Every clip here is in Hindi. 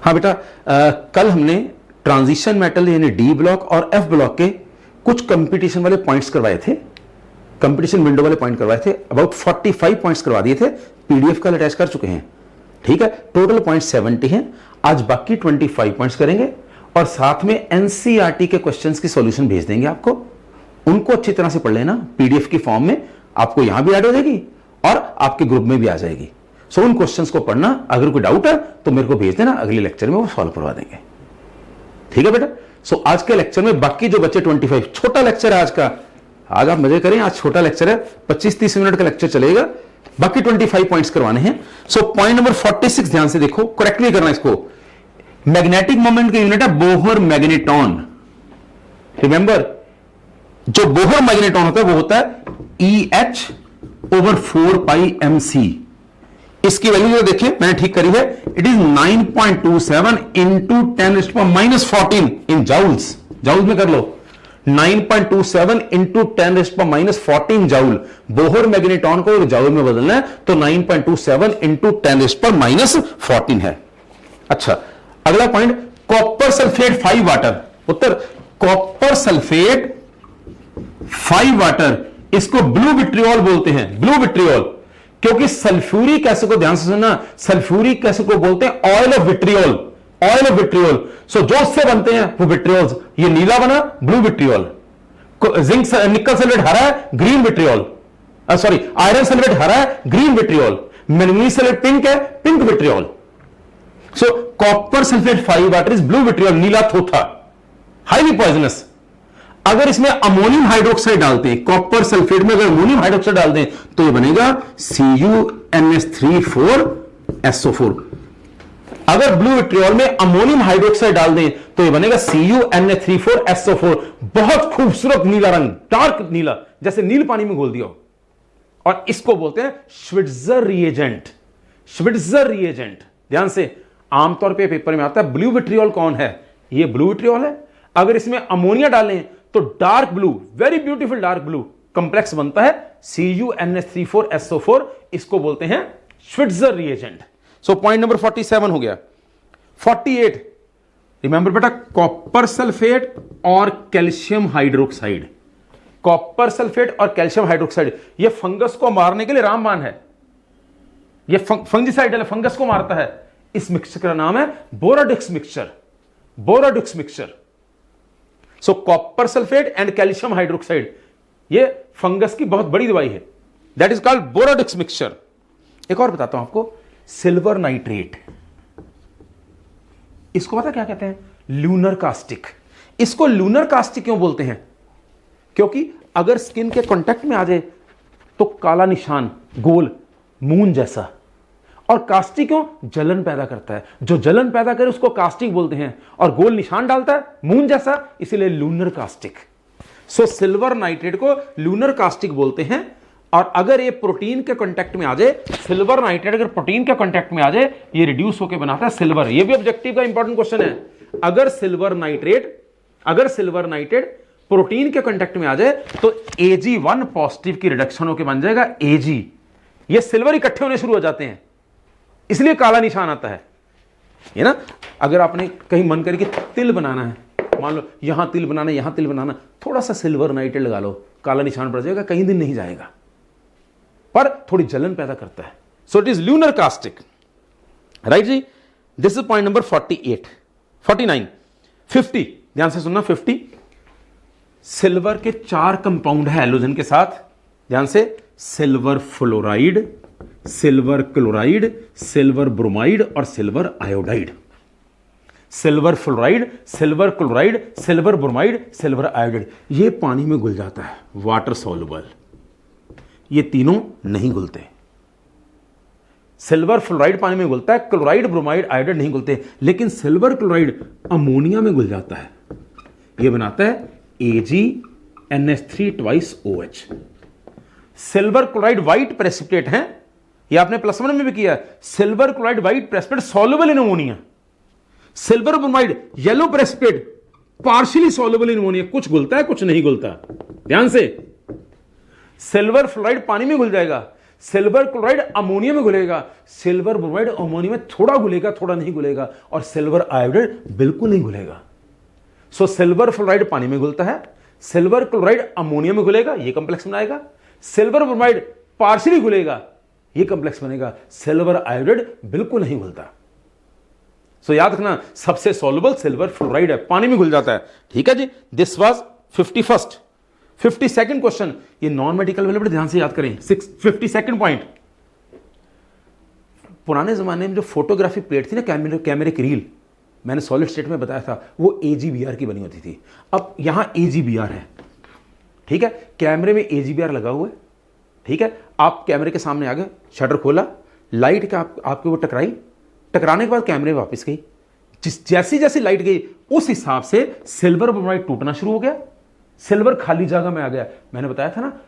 हाँ बेटा, कल हमने ट्रांजिशन मेटल यानी डी ब्लॉक और एफ ब्लॉक के कुछ कंपटीशन वाले पॉइंट्स करवाए थे, कंपटीशन विंडो वाले पॉइंट करवाए थे। अबाउट 45 पॉइंट्स करवा दिए थे, पीडीएफ कल अटैच कर चुके हैं। ठीक है, टोटल पॉइंट 70 हैं। आज बाकी 25 पॉइंट्स करेंगे और साथ में एनसीईआरटी के क्वेश्चंस की सॉल्यूशन भेज देंगे आपको। उनको अच्छी तरह से पढ़ लेना, पीडीएफ की फॉर्म में आपको यहां भी ऐड हो जाएगी और आपके ग्रुप में भी आ जाएगी। सो उन क्वेश्चंस को पढ़ना, अगर कोई डाउट है तो मेरे को भेज देना, अगले लेक्चर में वो सॉल्व करवा देंगे। ठीक है बेटा। सो आज के लेक्चर में बाकी जो बच्चे 25, छोटा लेक्चर है आज का, आज आप मजे करें, आज छोटा लेक्चर है, 25-30 मिनट का लेक्चर चलेगा, बाकी 25 पॉइंट्स करवाने हैं। सो पॉइंट नंबर 46 ध्यान से देखो, करेक्टली करना इसको। मैग्नेटिक मोमेंट की यूनिट है बोहर मैग्नेटॉन। रिमेंबर, जो बोहर मैग्नेटॉन होता है वो होता है EH/4πmc। इसकी वैल्यू जो देखिए मैंने ठीक करी है, it is 9.27 into 10⁻14 in joules. Joules में कर लो, 9.27 इंटू 10⁻14 जाउल। बोहर मैग्नेटॉन को जाउल में बदलना है तो 9.27 इंटू 10⁻14 है। अच्छा, अगला पॉइंट, कॉपर सल्फेट 5 वाटर। उत्तर, कॉपर सल्फेट 5 वाटर, इसको ब्लू विट्रियोल बोलते हैं। ब्लू विट्रियोल, क्योंकि सल्फ्यूरिक एसिड को ध्यान से सुनना, सल्फ्यूरिक एसिड को बोलते हैं oil of vitriol. Oil of vitriol. So जो उससे बनते हैं वो विट्रियोल्स। ये नीला बना blue vitriol, zinc nickel sulphate हरा है green vitriol, sorry iron sulphate हरा है green vitriol, manganese sulphate pink है pink vitriol. So copper sulphate 5 water is blue vitriol, नीला थोथा, हाईली पॉइजनस। अगर इसमें अमोनियम हाइड्रोक्साइड डालते हैं, कॉपर सल्फेट में अगर अमोनियम हाइड्रोक्साइड डाल दें तो ये बनेगा CuNH3,4SO4। अगर ब्लू विट्रियोल में अमोनियम हाइड्रोक्साइड डाल दें तो ये बनेगा CuNH3,4SO4। बहुत खूबसूरत नीला रंग, डार्क नीला, जैसे नील पानी में घोल दिया हो। और इसको बोलते हैं श्विट्जर रिएजेंट। श्विट्जर रिएजेंट, ध्यान से, आमतौर पे पेपर में आता है ब्लू विट्रियोल कौन है, ये ब्लू विट्रियोल है। अगर इसमें अमोनिया डालें तो dark blue, very beautiful dark blue complex बनता है CuNH3,4SO4। इसको बोलते हैं श्विट्जर रिएजेंट। सो पॉइंट नंबर 47 हो गया। 48, रिमेंबर बेटा, कॉपर सल्फेट और कैल्शियम हाइड्रोक्साइड। कॉपर सल्फेट और कैल्शियम हाइड्रोक्साइड, ये फंगस को मारने के लिए रामबाण है। ये फंगिसाइड है, फंगस को मारता है। इस मिक्सचर का नाम है Bordeaux mixture. Bordeaux mixture. So copper sulphate and calcium hydroxide, ये फंगस की बहुत बड़ी दवाई है। That is called Bordeaux mixture. एक और बताता हूं आपको, सिल्वर नाइट्रेट, इसको पता क्या कहते हैं, लूनर कास्टिक। इसको लूनर कास्टिक क्यों बोलते हैं, क्योंकि अगर स्किन के कांटेक्ट में आ जाए तो काला निशान, गोल मून जैसा। और कास्टिक क्यों, जलन पैदा करता है। जो जलन पैदा करे उसको कास्टिक बोलते हैं, और गोल निशान डालता है मून जैसा, इसीलिए लूनर कास्टिक। सो सिल्वर नाइट्रेट को लूनर कास्टिक बोलते हैं। और अगर ये प्रोटीन के कांटेक्ट में आ जाए, सिल्वर नाइट्रेट अगर प्रोटीन के कांटेक्ट में आ जाए, ये रिड्यूस होकर बनाता है सिल्वर। ये भी ऑब्जेक्टिव का इंपॉर्टेंट क्वेश्चन है। अगर सिल्वर नाइट्रेट प्रोटीन के कांटेक्ट में आ जाए तो Ag1 पॉजिटिव की रिडक्शन होकर बन जाएगा Ag। ये सिल्वर इकट्ठे होने शुरू हो जाते हैं, इसलिए काला निशान आता है ना। अगर आपने कहीं मन करके तिल बनाना है, मान लो यहां तिल बनाना, यहां तिल बनाना, थोड़ा सा सिल्वर नाइट्रेट लगा लो, काला निशान पड़ जाएगा, कहीं दिन नहीं जाएगा, पर थोड़ी जलन पैदा करता है। So it is lunar caustic, right जी। This is point number 48। 49, 50, ध्यान से सुनना। 50, सिल्वर के 4 कंपाउंड है हैलोजन के साथ, ध्यान से, silver fluoride, silver chloride, silver bromide और silver iodide. Silver fluoride, silver chloride, silver bromide, silver iodide, ये पानी में घुल जाता है, वाटर सॉल्युबल। ये तीनों नहीं घुलते। सिल्वर फ्लोराइड पानी में घुलता है, क्लोराइड ब्रोमाइड आयोडाइड नहीं घुलते, लेकिन सिल्वर क्लोराइड अमोनिया में घुल जाता है। ये बनाता है AgNH3 twice OH। Silver chloride white precipitate है, ये आपने +1 में भी किया है। Silver chloride white precipitate soluble in ammonia. Silver bromide yellow precipitate partially soluble in ammonia, कुछ घुलता है कुछ नहीं घुलता। ध्यान से, सिल्वर फ्लोराइड पानी में घुल जाएगा, सिल्वर क्लोराइड अमोनिया में घुलेगा, सिल्वर ब्रोमाइड अमोनिया में थोड़ा घुलेगा, थोड़ा नहीं घुलेगा, और सिल्वर आयोडाइड बिल्कुल नहीं घुलेगा। सो सिल्वर फ्लोराइड पानी में घुलता है, सिल्वर क्लोराइड अमोनिया में घुलेगा, ये कंप्लेक्स बनाएगा, सिल्वर ब्रोमाइड पार्शियली घुलेगा, ये कंप्लेक्स बनेगा, सिल्वर आयोडाइड बिल्कुल नहीं घुलता। सो याद रखना, सबसे सॉल्युबल सिल्वर फ्लोराइड है, पानी में घुल जाता है। ठीक है जी, this was 51st। 52nd question, ये नॉन मेडिकल वाले बड़े ध्यान से याद करें। 52nd पॉइंट, पुराने जमाने में जो फोटोग्राफी प्लेट थी ना, कैमरे की रील, मैंने सॉलिड स्टेट में बताया था, वो AGBR की बनी होती थी। अब यहां AGBR है, ठीक है, कैमरे में AGBR लगा हुआ है, ठीक है। आप कैमरे के सामने आ गए, शटर खोला, लाइट का आपके वो टकराई, टकराने के बाद कैमरे वापस गई, जैसी जैसी लाइट गई उस हिसाब से सिल्वर ब्रोमाइड टूटना शुरू हो गया, सिल्वर खाली जगह में आ गया। मैंने बताया था ना,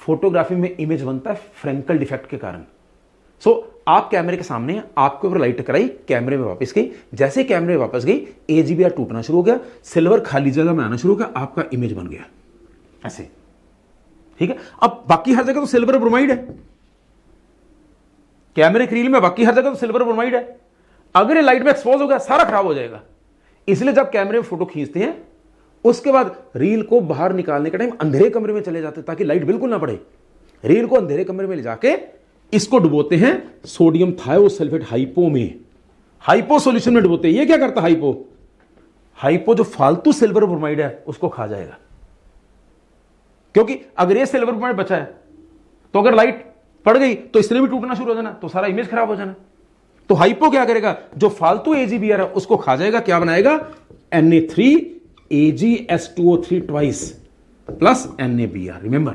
फोटोग्राफी में इमेज बनता है फ्रेंकल डिफेक्ट के कारण। सो आप कैमरे के सामने, आपके ऊपर लाइट टकराई, कैमरे में वापस गई, जैसे कैमरे में वापस गई AGBR टूटना शुरू हो गया, सिल्वर खाली जगह में आना शुरू हो गया, आपका इमेज बन गया ऐसे। ठीक है, अब बाकी हर जगह तो सिल्वर ब्रोमाइड है, कैमरे की रील में बाकी हर जगह तो सिल्वर ब्रोमाइड है। अगर ये लाइट में एक्सपोज हो गया, सारा खराब हो जाएगा। इसलिए जब कैमरे में फोटो खींचते हैं, उसके बाद रील को बाहर निकालने के टाइम अंधेरे कमरे में चले जाते हैं ताकि लाइट बिल्कुल ना पड़े। रील को अंधेरे कमरे में ले जाके इसको डुबोते हैं सोडियम थायोसल्फेट हाइपो में, हाइपो सॉल्यूशन में डुबोते हैं। ये क्या करता है हाइपो जो फालतू सिल्वर ब्रोमाइड है उसको खा जाएगा, क्योंकि अगर ये सिल्वर ब्रोमाइड बचा है तो अगर लाइट पड़ गई तो इसने भी टूटना शुरू हो जाना, तो सारा इमेज खराब हो जाना। तो हाइपो क्या करेगा, जो फालतू AGBR है उसको खा जाएगा, क्या बनाएगा, Na3AgS2O3 twice plus NaBr, remember.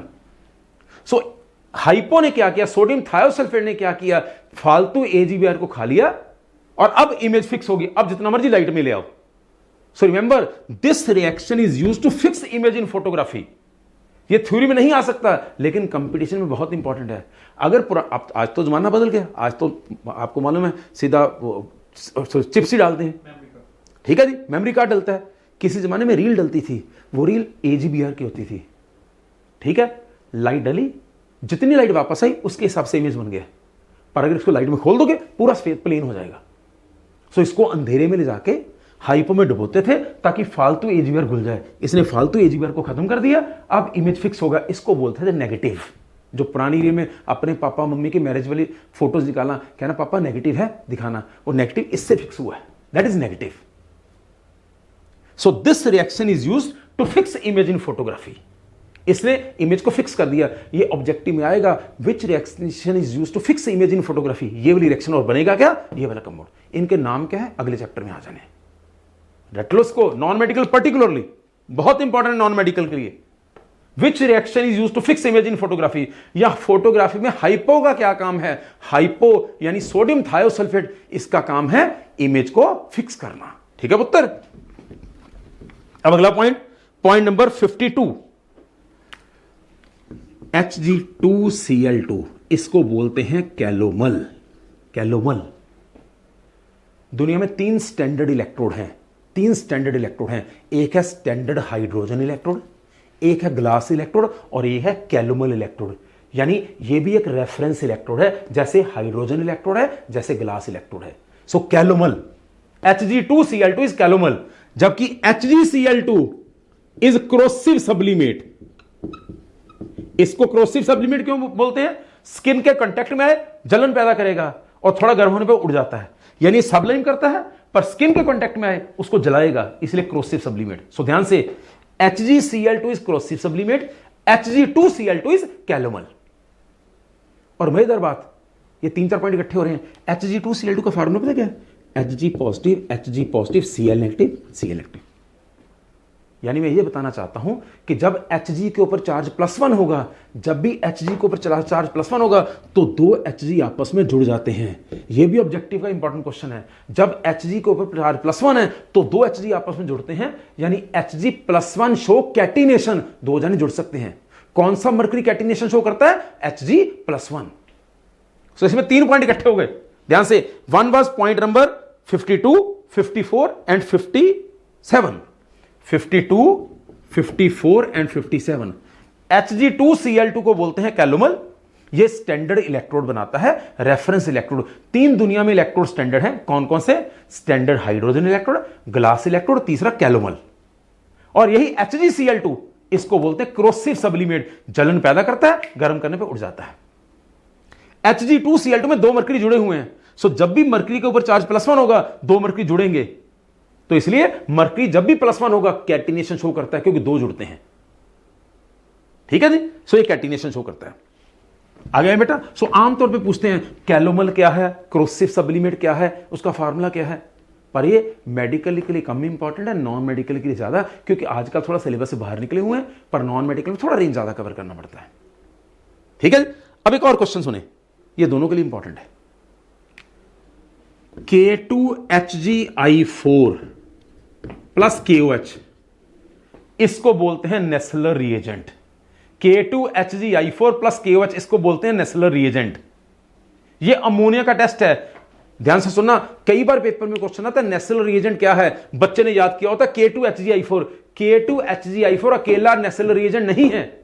So hypo ने क्या किया, सोडियम थायोसल्फेट ने क्या किया, फालतू AGBR को खा लिया और अब इमेज फिक्स होगी, अब जितना मर्जी लाइट में ले आओ। So remember, this reaction is used to fix image in photography. ये थ्योरी में नहीं आ सकता, लेकिन कंपटीशन में बहुत इंपॉर्टेंट है। अगर आज तो जमाना बदल गया, आज तो आपको मालूम है सीधा चिप्स ही डालते हैं, ठीक है जी, मेमोरी कार्ड डलता है। किसी जमाने में रील डलती थी, वो रील AGBR की होती थी, ठीक है, लाइट डली, जितनी लाइट वापस आई उसके हिसाब से इमेज बन गया। पर अगर इसको लाइट में खोल दोगे पूरा प्लेन हो जाएगा। सो इसको अंधेरे में ले जाके हाइपो में डुबोते थे ताकि फालतू AGBR घुल जाए। इसने फालतू AGBR को खत्म कर दिया, अब इमेज फिक्स होगा। इसको बोलते थे नेगेटिव। जो पुरानी रील में अपने पापा मम्मी की मैरिज वाली फोटोज निकालना, कहना पापा नेगेटिव है दिखाना, वो नेगेटिव इससे फिक्स हुआ है, that is negative. So this reaction is used to fix image in photography. इसने इमेज को फिक्स कर दिया। ये ऑब्जेक्टिव में आएगा, which reaction is used to fix image in photography. ये वाली रिएक्शन और बनेगा क्या, ये वाला कंपाउंड। इनके नाम क्या है, अगले चैप्टर में आ जाने। रेटलोस को नॉन मेडिकल पर्टिकुलरली बहुत इंपॉर्टेंट, नॉन मेडिकल के लिए। Which reaction is used to fix image in photography. या फोटोग्राफी में हाइपो का क्या काम है, हाइपो यानी सोडियम थायोसल्फेट, इसका काम है इमेज को फिक्स करना। ठीक है पुत्र। अब अगला पॉइंट नंबर 52, Hg2Cl2, इसको बोलते हैं कैलोमल। कैलोमल। दुनिया में 3 स्टैंडर्ड इलेक्ट्रोड हैं, 3 स्टैंडर्ड इलेक्ट्रोड हैं। एक है स्टैंडर्ड हाइड्रोजन इलेक्ट्रोड, एक है ग्लास इलेक्ट्रोड और ये है कैलोमल इलेक्ट्रोड। यानी ये भी एक रेफरेंस इलेक्ट्रोड है, जैसे हाइड्रोजन इलेक्ट्रोड है, जैसे ग्लास इलेक्ट्रोड है। सो कैलोमल, Hg2Cl2 इज कैलोमल, जबकि HgCl2 इज क्रोसिव सब्लिमेट। इसको क्रोसिव सब्लिमेट क्यों बोलते हैं, स्किन के कांटेक्ट में आए जलन पैदा करेगा और थोड़ा गर्म होने पर उड़ जाता है, यानी सब्लिम करता है पर स्किन के कांटेक्ट में आए उसको जलाएगा, इसलिए क्रोसिव सब्लिमेट। सो ध्यान से, HgCl2 is corrosive sublimate, Hg2Cl2 is calomel. और मजेदार बात, ये 3-4 पॉइंट इकट्ठे हो रहे हैं। Hg2Cl2 का फार्मूला पता क्या है, Hg positive, Hg positive, Cl negative, Cl negative. यानी मैं ये बताना चाहता हूं कि जब Hg के ऊपर चार्ज +1 होगा, जब भी Hg के ऊपर चार्ज +1 होगा तो 2 Hg आपस में जुड़ जाते हैं। ये भी ऑब्जेक्टिव का इंपॉर्टेंट क्वेश्चन है। जब Hg के ऊपर चार्ज +1 है तो 2 Hg आपस में जुड़ते हैं, यानी Hg+1 शो कैटिनेशन, 2 जाने जुड़ सकते हैं। कौन सा मर्करी कैटिनेशन शो करता है, Hg+1। सो इसमें 3 पॉइंट इकट्ठे हो गए, ध्यान से। 1 was point number 52, 54 and 57। 52, 54 and 57। Hg2Cl2 को बोलते हैं कैलोमल, ये स्टैंडर्ड इलेक्ट्रोड बनाता है, रेफरेंस इलेक्ट्रोड। 3 दुनिया में इलेक्ट्रोड स्टैंडर्ड हैं, कौन कौन से? Standard hydrogen electrode, glass electrode, तीसरा कैलोमल। और यही HgCl2, इसको बोलते हैं क्रोसिव सब्लिमेट, जलन पैदा करता है, गर्म करने पे उड़ जाता है। Hg2Cl2 में 2 मरकरी जुड़े हुए हैं, सो जब भी मरकरी के ऊपर चार्ज +1 होगा 2 मरकरी जुड़ेंगे, तो इसलिए मरकरी जब भी +1 होगा कैटिनेशन शो करता है, क्योंकि 2 जुड़ते हैं। ठीक है जी, सो ये कैटिनेशन शो करता है। आ गया बेटा? सो आमतौर पे पूछते हैं कैलोमल क्या है, क्रोसिव सब्लिमेट क्या है, उसका फार्मूला क्या है। पर ये मेडिकल के लिए कम इंपॉर्टेंट है, नॉन मेडिकल के लिए ज्यादा, क्योंकि आजकल थोड़ा सिलेबस से बाहर निकले हुए हैं, पर नॉन मेडिकल में थोड़ा रेंज ज्यादा कवर करना पड़ता है। ठीक है, अब एक और क्वेश्चन सुने, ये दोनों के लिए इंपॉर्टेंट है। K2HgI4 प्लस KOH, इसको बोलते हैं Nessler reagent. K2HgI4 plus KOH, इसको बोलते हैं नेस्लर रिएजेंट। ये अमोनिया का टेस्ट है, ध्यान से सुनना। कई बार पेपर में क्वेश्चन आता है नेस्लर रिएजेंट क्या है, बच्चे ने याद किया होता है K2HgI4। K2HgI4 अकेला नेस्लर रिएजेंट नहीं है,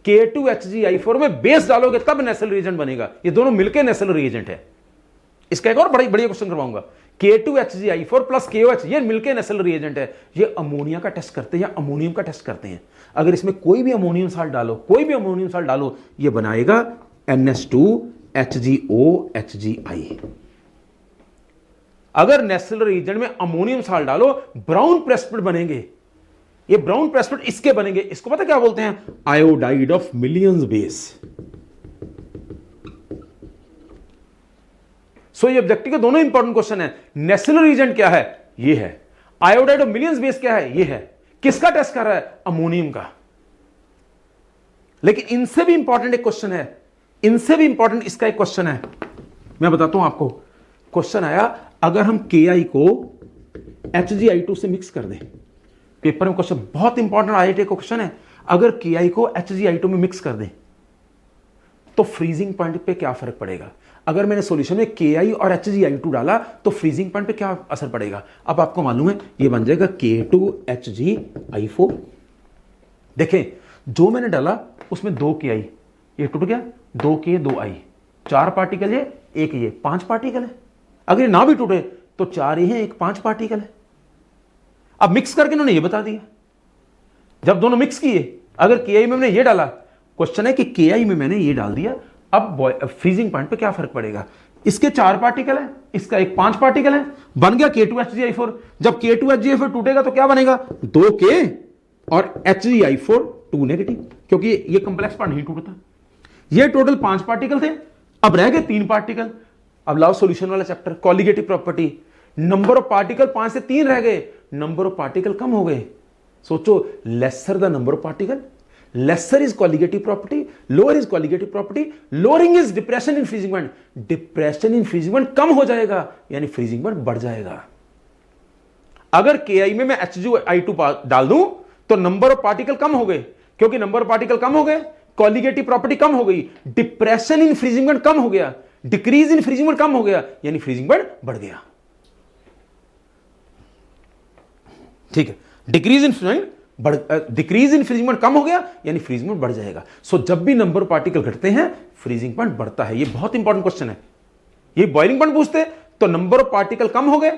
K2HgI4 में बेस डालोगे तब नेस्लर रिएजेंट बनेगा। ये दोनों मिलकर नेस्लर रिएजेंट है। इसका एक और बड़ी क्वेश्चन करवाऊंगा, K2HgI4 प्लस KOH, ये मिलकर नेस्लर रिएजेंट है। ये अमोनिया का टेस्ट करते हैं या अमोनियम का टेस्ट करते हैं। अगर इसमें कोई भी अमोनियम साल्ट डालो, कोई भी अमोनियम साल्ट डालो, ये बनाएगा NH2HgOHgI। अगर नेस्लर रिएजेंट में अमोनियम साल्ट डालो, ब्राउन प्रेसिपिटेट बनेंगे। ये ब्राउन प्रेसिपिटेट इसके बनेंगे, इसको पता क्या बोलते हैं? Iodide of Millon's base. So ये ऑब्जेक्टिव के दोनों इंपॉर्टेंट क्वेश्चन है। नेस्लर रिएजेंट क्या है? ये है। आयोडाइड ऑफ मिलियंस बेस क्या है? ये है। किसका टेस्ट कर रहा है? अमोनियम का। लेकिन इनसे भी इंपॉर्टेंट एक क्वेश्चन है, इनसे भी इंपॉर्टेंट इसका एक क्वेश्चन है, मैं बताता हूं आपको। क्वेश्चन आया, अगर हम Ki को HgI2 से मिक्स कर दें, पेपर में क्वेश्चन बहुत इंपॉर्टेंट IIT का क्वेश्चन है, अगर Ki को HgI2 में मिक्स कर दें तो फ्रीजिंग पॉइंट पे क्या फर्क पड़ेगा? अगर मैंने सॉल्यूशन में Ki और HgI2 डाला तो फ्रीजिंग पॉइंट पे क्या असर पड़ेगा? अब आपको मालूम है, ये बन जाएगा K2HgI4। देखें, जो मैंने डाला उसमें 2 Ki, ये टूट गया, 2 K 2 I, 4 पार्टिकल ये, 1 ये, 5 पार्टिकल है। अगर ये ना भी टूटे तो 4 ये हैं, 1 5 पार्टिकल है। अब मिक्स करके इन्होंने ये बता दिया, जब दोनों मिक्स किए, अगर Ki में मैंने ये डाला, क्वेश्चन है कि Ki में मैंने ये डाल दिया, अब फ्रीजिंग पॉइंट पे क्या फर्क पड़ेगा? इसके 4 पार्टिकल है, इसका 1 5 पार्टिकल है, बन गया K2HgI4। जब K2HgI4 टूटेगा तो क्या बनेगा? 2K और HgI4 2 नेगेटिव, क्योंकि ये कंप्लेक्स पार्ट नहीं टूटता। ये टोटल 5 पार्टिकल थे, अब रह गए 3 पार्टिकल। अब लाओ सॉल्यूशन वाला chapter, colligative property. Number of particle 5 से 3 रह गए, नंबर ऑफ पार्टिकल कम हो गए। सोचो, lesser the number of particle, lesser is colligative property, lower is colligative property, lowering is depression in freezing point, depression in freezing point कम हो जाएगा, यानी फ्रीजिंग पॉइंट बढ़ जाएगा। अगर Ki में मैं HgI2 डाल दूं तो नंबर ऑफ पार्टिकल कम हो गए, क्योंकि नंबर ऑफ पार्टिकल कम हो गए, कॉलिगेटिव प्रॉपर्टी कम हो गई, डिप्रेशन इन फ्रीजिंग पॉइंट कम हो गया, डिक्रीज इन फ्रीजिंग पॉइंट कम हो गया, यानी फ्रीजिंग पॉइंट बढ़ गया। ठीक है, डिक्रीज इन फ्रीजिंग पॉइंट कम हो गया, यानी फ्रीजिंग पॉइंट बढ़ जाएगा। सो जब भी नंबर ऑफ पार्टिकल घटते हैं फ्रीजिंग पॉइंट बढ़ता है। ये बहुत इंपॉर्टेंट क्वेश्चन है। ये बॉइलिंग पॉइंट पूछते तो नंबर ऑफ पार्टिकल कम हो गए,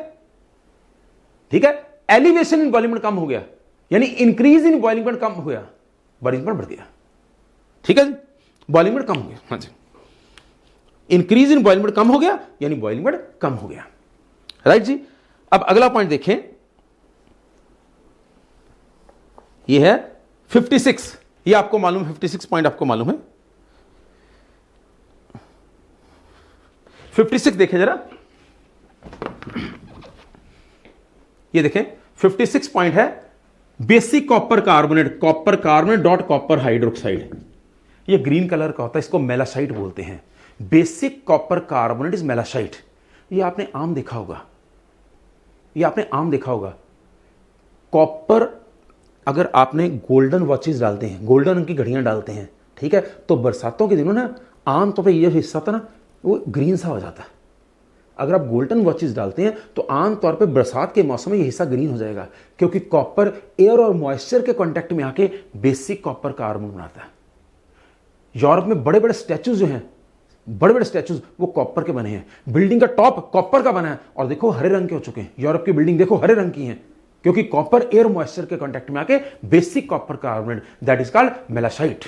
ठीक है, एलिवेशन इन बॉइलिंग पॉइंट कम हो गया, यानी इंक्रीज इन बॉइलिंग पॉइंट कम हो गया, बॉइलिंग पॉइंट बढ़ गया। ठीक है जी, बॉइलिंग पॉइंट कम हो गया, हाँ जी, इंक्रीज इन बॉइलिंग पॉइंट कम हो गया, यानी बॉइलिंग पॉइंट कम हो गया। राइट जी। अब अगला पॉइंट देखें, ये है 56। ये आपको मालूम, 56 पॉइंट आपको मालूम है। 56 देखें जरा, ये देखें 56 पॉइंट है, basic copper carbonate, copper carbonate dot copper hydroxide. ये ग्रीन कलर का होता है, इसको मेलासाइट बोलते हैं। Basic copper carbonate is malachite. ये आपने आम देखा होगा, ये आपने आम देखा होगा। कॉपर, अगर आपने गोल्डन वॉचेस डालते हैं, गोल्डन रंग की घड़ियां डालते हैं, ठीक है, तो बरसातों के दिनों ना आम तौर पे ये हिस्सा था ना, वो ग्रीन सा हो जाता है। अगर आप गोल्डन वॉचेस डालते हैं तो आम तौर पे बरसात के मौसम में ये हिस्सा ग्रीन हो जाएगा, क्योंकि कॉपर एयर और मॉइस्चर के कांटेक्ट में आके बेसिक कॉपर कार्बन बनाता है। यूरोप में बड़े बड़े स्टैचूज जो हैं बड़े बड़े स्टैचूज वो कॉपर के बने हैं, बिल्डिंग का टॉप कॉपर का बना है, और देखो हरे रंग के हो चुके हैं। यूरोप की बिल्डिंग देखो हरे रंग की है, क्योंकि कॉपर एयर मॉइस्चर के कांटेक्ट में आके basic copper carbonate that is called malachite.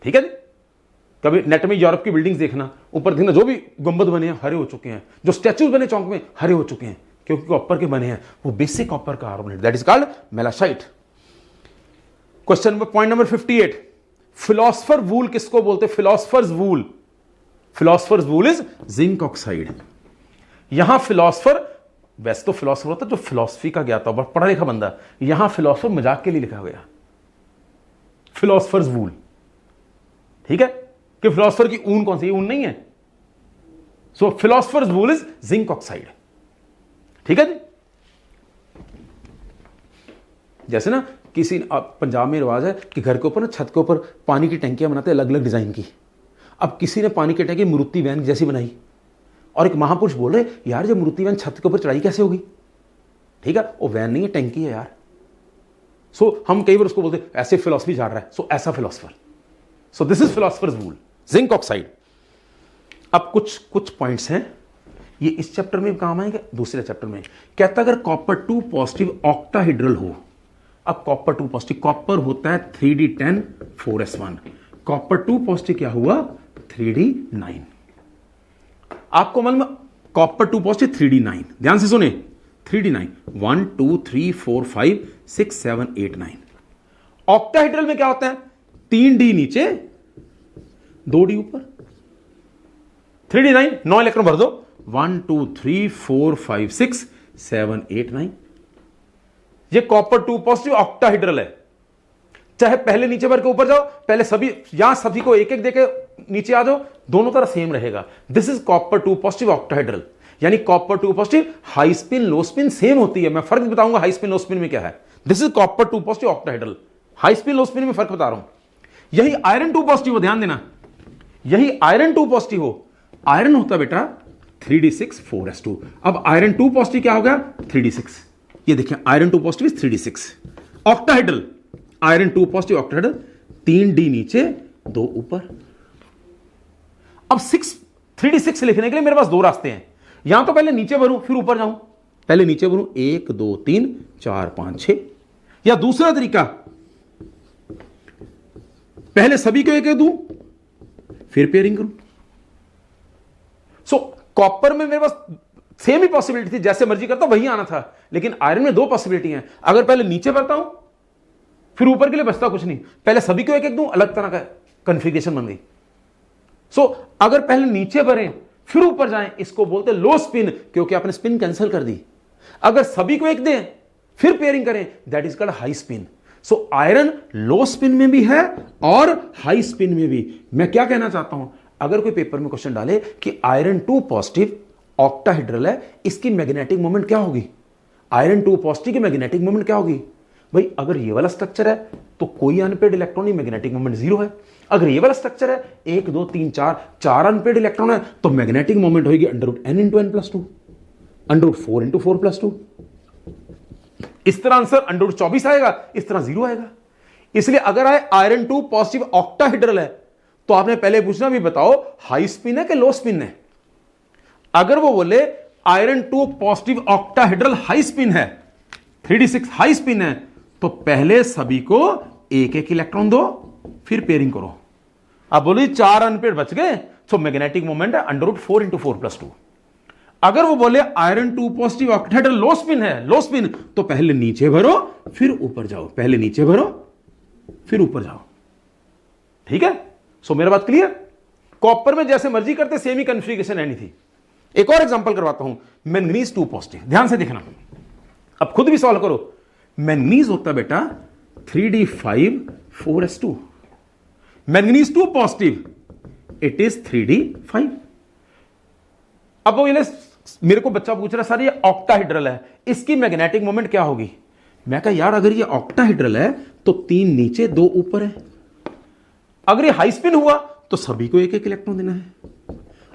ठीक है जी। कभी नेट में यूरोप की बिल्डिंग्स देखना, ऊपर देखना जो भी गुंबद बने हैं हरे हो चुके हैं, जो स्टैचूज बने चौक में हरे हो चुके हैं, क्योंकि कॉपर के बने हैं, वो basic copper carbonate that is called malachite. Question point number 58, philosopher wool किसको बोलते हैं? Philosopher's wool, philosopher's wool is zinc oxide. यहां फिलोसफर, वैसे तो फिलोसफर होता है जो फिलोसफी का ज्ञाता हो, पढ़ा लिखा बंदा, यहां फिलोसफर मजाक के लिए लिखा गया, फिलोसफर्स वूल। ठीक है, कि फिलोसफर की ऊन कौन सी? ऊन नहीं है। So philosopher's wool is zinc oxide. ठीक है जी। जैसे ना किसी पंजाब में रिवाज है कि घर के ऊपर ना, छत के ऊपर पानी की टंकियां बनाते हैं अलग अलग डिजाइन की। अब किसी ने पानी की टंकी मारुति वैन जैसी बनाई, और एक महापुरुष बोल रहे यार जो मारुति वैन छत के ऊपर चढ़ाई कैसे होगी? ठीक है, वो वैन नहीं है, टंकी है यार। सो हम कई बार उसको बोलते ऐसे फिलोसफी झाड़ रहा है, सो ऐसा philosopher. So this is philosophers wool, zinc oxide. अब कुछ पॉइंट्स हैं, ये इस चैप्टर में काम आएंगे, दूसरे चैप्टर में। कहता अगर कॉपर 2 पॉजिटिव ऑक्टाहेड्रल हो, अब कॉपर 2 पॉजिटिव, कॉपर होता है 3d10 4s1, कॉपर 2 पॉजिटिव क्या हुआ 3d9। आपको मालूम कॉपर 2 पॉजिटिव 3d9, ध्यान से सुने 3d9, 1 2 3 4 5 6 7 8 9। ऑक्टाहेड्रल में क्या होता है? 3d नीचे 2d ऊपर, 3d9 9 इलेक्ट्रॉन भर दो, 1 2 3 4 5 6 7 8 9। ये कॉपर 2 पॉजिटिव ऑक्टाहेड्रल है। चाहे पहले नीचे भर के ऊपर जाओ, पहले सभी यहां सभी को एक एक देके नीचे आ जाओ, दोनों तरफ सेम रहेगा। This is copper 2 positive octahedral. यानी copper 2 positive high spin low spin same होती है। मैं फर्क बताऊंगा हाई स्पिन लो स्पिन में क्या है। This is copper 2 positive octahedral, high spin low spin में फर्क बता रहा हूं। यही आयरन 2 पॉजिटिव हो, ध्यान देना, यही आयरन 2 पॉजिटिव हो। आयरन होता बेटा 3d6 4s2। अब आयरन 2 पॉजिटिव क्या हो गया 3d6। ये देखिए iron 2 positive 3d6 octahedral, iron 2 positive octahedral, 3d नीचे 2 ऊपर। अब 3d6 लिखने के लिए मेरे पास दो रास्ते हैं। यहां तो पहले नीचे भरूं फिर ऊपर जाऊं, पहले नीचे भरूं 1 2 3 4 5 6, या दूसरा तरीका पहले सभी को एक एक दूं फिर पेयरिंग करूं। सो कॉपर में मेरे पास सेम ही पॉसिबिलिटी थी, जैसे मर्जी करता वही आना था, लेकिन आयरन में दो पॉसिबिलिटी हैं। अगर पहले नीचे भरता हूं फिर ऊपर के लिए बचता कुछ नहीं, पहले सभी को एक एक दूं, अलग तरह का कॉन्फ़िगरेशन बन गई। सो अगर पहले नीचे भरें फिर ऊपर जाएं, इसको बोलते लो स्पिन, क्योंकि आपने स्पिन कैंसिल कर दी। अगर सभी को एक दें फिर पेयरिंग करें, that is called high spin. So iron low spin में भी है और हाई स्पिन में भी। मैं क्या कहना चाहता हूं, अगर कोई पेपर में क्वेश्चन डाले कि आयरन 2 पॉजिटिव ऑक्टाहेड्रल है, इसकी मैग्नेटिक मोमेंट क्या होगी, आयरन 2 पॉजिटिव की मैग्नेटिक मोमेंट क्या होगी? भाई अगर ये वाला स्ट्रक्चर है तो कोई अनपेड इलेक्ट्रॉन नहीं, मैग्नेटिक मोमेंट 0 है। अगर ये वाला स्ट्रक्चर है 1 2 3 4 अनपेड इलेक्ट्रॉन है, तो मैग्नेटिक मोमेंट होगी √n × n + 2, √4 × 4 + 2। इस तरह आंसर √24 आएगा, इस तरह 0 आएगा। इसलिए अगर आए आयरन 2 पॉजिटिव ऑक्टाहेड्रल है तो आपने पहले पूछना भी बताओ हाई स्पिन है कि लो स्पिन है। अगर वो बोले iron 2 positive octahedral high spin है, 3d6 हाई स्पिन है, तो पहले सभी को एक एक इलेक्ट्रॉन दो फिर पेयरिंग करो। अब बोलो 4 अनपेड बच गए, तो मैग्नेटिक मोमेंट है √4 × 4 + 2। अगर वो बोले आयरन 2 पॉजिटिव ऑक्टाहेड्रल लो स्पिन है, लो स्पिन, तो पहले नीचे भरो फिर ऊपर जाओ, पहले नीचे भरो फिर ऊपर जाओ। ठीक है, सो मेरा बात क्लियर। कॉपर में जैसे मर्जी करते सेम ही कॉन्फ़िगरेशन रहनी थी। एक और एग्जांपल करवाता हूं, मैंगनीज 2 पॉजिटिव, ध्यान से देखना, अब खुद भी सॉल्व करो। मैंगनीज होता बेटा 3d5 4s2, manganese 2 positive, it is 3d5। अब वो मेरे को बच्चा पूछ रहा सर ये ऑक्टाहेड्रल है, इसकी मैग्नेटिक मोमेंट क्या होगी? मैं कहा यार अगर ये ऑक्टाहेड्रल है तो 3 नीचे 2 ऊपर है। अगर ये हाई स्पिन हुआ तो सभी को एक एक इलेक्ट्रॉन देना है,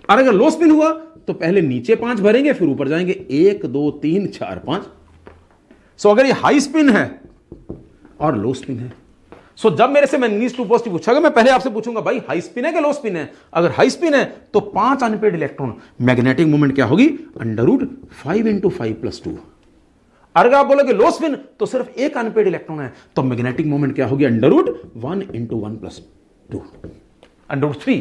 और अगर लो स्पिन हुआ तो पहले नीचे 5 भरेंगे फिर ऊपर जाएंगे 1 2 3 4 5। सो अगर ये हाई स्पिन है और लो स्पिन है सो जब मेरे से मैंगनीज 2 पॉजिटिव पूछागा, मैं पहले आपसे पूछूंगा भाई हाई स्पिन है कि लो स्पिन है। अगर हाई स्पिन है तो 5 अनपेड इलेक्ट्रॉन, मैग्नेटिक मोमेंट क्या होगी, √5 × 5 + 2। अगर आप बोलोगे लो स्पिन तो सिर्फ एक अनपेड इलेक्ट्रॉन है, तो मैग्नेटिक मोमेंट क्या होगी, √1 × 1 + 2, √3।